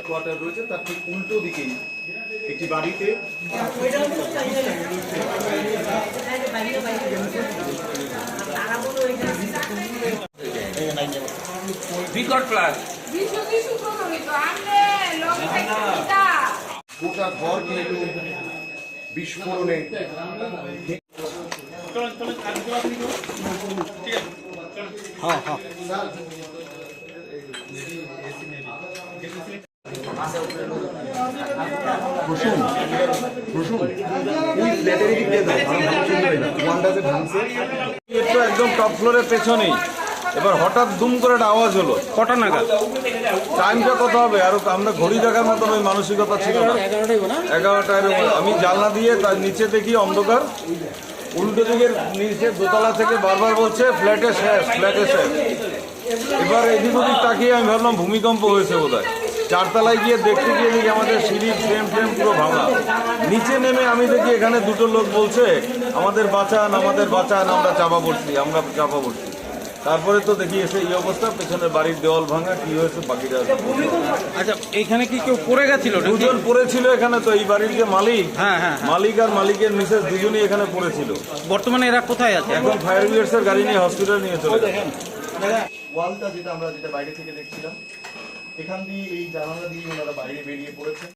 Quarter রয়েছে তার ঠিক উল্টো দিকেই একটি বাড়িতে গোটা ঘর কিন্তু বিস্ফোরণে একদম টপ ফ্লোরের পেছনেই। এবার হঠাৎ দুম করে একটা আওয়াজ হলো। কটা নাগাদ? টাইমটা কত হবে? আর আমরা ঘড়ি দেখার মতন ওই মানসিকতা ছিল না। 11টায় আমি জানলা দিয়ে তার নিচে দেখি অন্ধকার। উল্টো দিকের নিচে দোতলা থেকে বারবার বলছে ফ্ল্যাটে শেষ, ফ্ল্যাটে শেষ। এবার এদিক ওদিক তাকিয়ে আমি ভাবলাম ভূমিকম্প হয়েছে বোধহয়। 4তলায় গিয়ে দেখতে গিয়ে দেখি আমাদের সিঁড়ির ফ্রেম পুরো ভাঙা। নিচে নেমে আমি দেখি এখানে দুটো লোক বলছে আমাদের বাঁচান, আমাদের বাঁচান, আমরা চাপা পড়ছি। তারপরে তো দেখি এসে এই অবস্থা, পেছনের বাড়ির দেওয়াল ভাঙা। কি হয়েছে বাকিটা। আচ্ছা, এখানে কি কেউ পড়ে গেছিল? দুজন পড়েছিল এখানে। তো এই বাড়ির যে মালিক, মালিক আর মালিকের মিসেস দুজনই এখানে পড়েছিল। বর্তমানে এরা কোথায় আছে? এখন ফায়ার ব্রিগেডের গাড়ি নিয়ে হসপিটাল নিয়ে চলে গেছে। ওয়ালটা যেটা আমরা বাইরে থেকে দেখছিলাম, এখান দিয়ে এই জানালা দিয়ে ওনারা বাইরে বেরিয়ে পড়েছে।